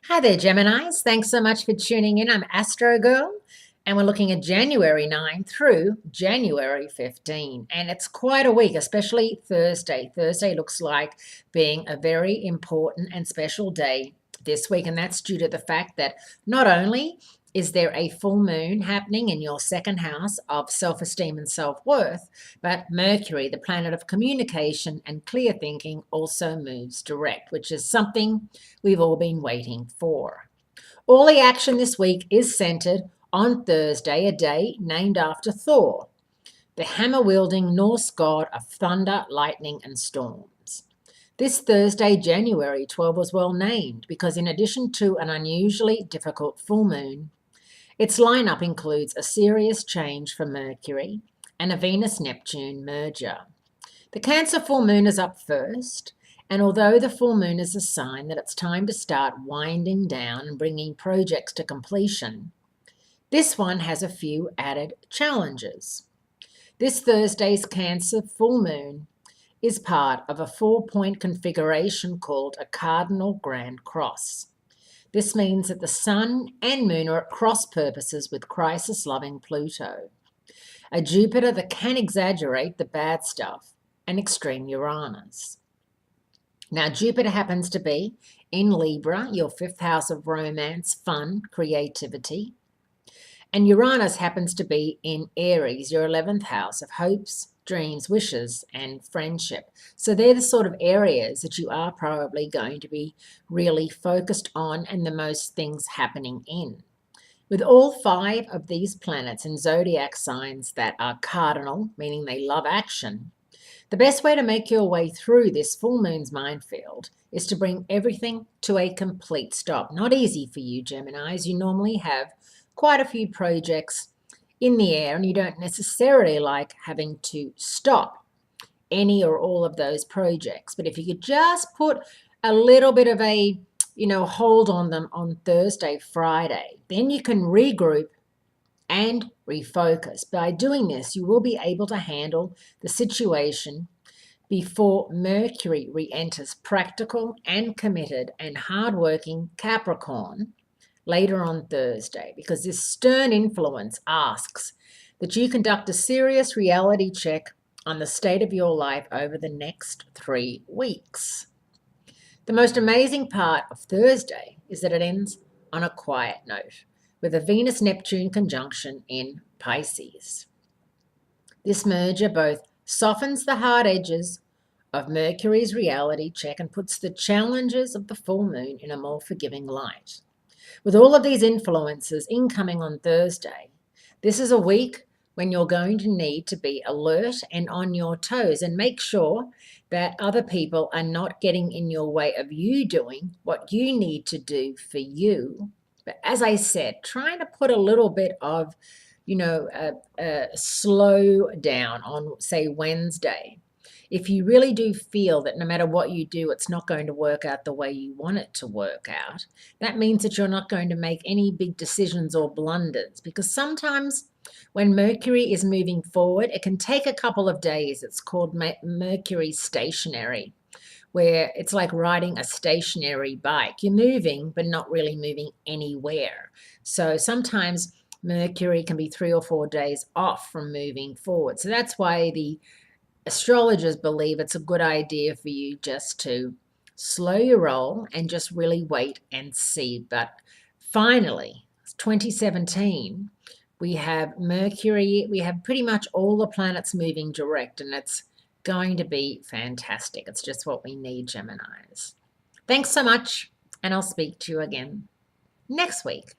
Hi there, Geminis. Thanks so much for tuning in. I'm Astrogirl, and we're looking at January 9 through January 15. And it's quite a week, especially Thursday. Thursday looks like being a very important and special day this week, and that's due to the fact that not only is there a full moon happening in your second house of self esteem and self worth, but Mercury, the planet of communication and clear thinking, also moves direct, which is something we've all been waiting for. All the action this week is centered on Thursday, a day named after Thor, the hammer wielding Norse god of thunder, lightning, and storms. This Thursday, January 12, was well named because, in addition to an unusually difficult full moon, its lineup includes a serious change for Mercury and a Venus Neptune merger. The Cancer full moon is up first, and although the full moon is a sign that it's time to start winding down and bringing projects to completion, this one has a few added challenges. This Thursday's Cancer full moon is part of a 4-point configuration called a cardinal grand cross. This means that the Sun and Moon are at cross purposes with crisis-loving Pluto, a Jupiter that can exaggerate the bad stuff, and extreme Uranus. Now, Jupiter happens to be in Libra, your fifth house of romance, fun, creativity. And Uranus happens to be in Aries, your 11th house of hopes, dreams, wishes, and friendship. So they're the sort of areas that you are probably going to be really focused on and the most things happening in. With all 5 of these planets in zodiac signs that are cardinal, meaning they love action, the best way to make your way through this full moon's minefield is to bring everything to a complete stop. Not easy for you, Geminis. You normally have quite a few projects in the air and you don't necessarily like having to stop any or all of those projects. But if you could just put a little bit of a, hold on them on Thursday, Friday, then you can regroup and refocus. By doing this, you will be able to handle the situation before Mercury re-enters practical and committed and hardworking Capricorn later on Thursday, because this stern influence asks that you conduct a serious reality check on the state of your life over the next 3 weeks. The most amazing part of Thursday is that it ends on a quiet note with a Venus-Neptune conjunction in Pisces. This merger both softens the hard edges of Mercury's reality check and puts the challenges of the full moon in a more forgiving light. With all of these influences incoming on Thursday, this is a week when you're going to need to be alert and on your toes and make sure that other people are not getting in your way of you doing what you need to do for you. But as I said, trying to put a little bit of, a slow down on, say, Wednesday. If you really do feel that no matter what you do, it's not going to work out the way you want it to work out, that means that you're not going to make any big decisions or blunders, because sometimes when Mercury is moving forward, it can take a couple of days. It's called Mercury stationary, where it's like riding a stationary bike. You're moving, but not really moving anywhere. So sometimes Mercury can be 3 or 4 days off from moving forward. So that's why the astrologers believe it's a good idea for you just to slow your roll and just really wait and see. But finally, 2017, we have Mercury, we have pretty much all the planets moving direct, and it's going to be fantastic. It's just what we need, Geminis. Thanks so much, and I'll speak to you again next week.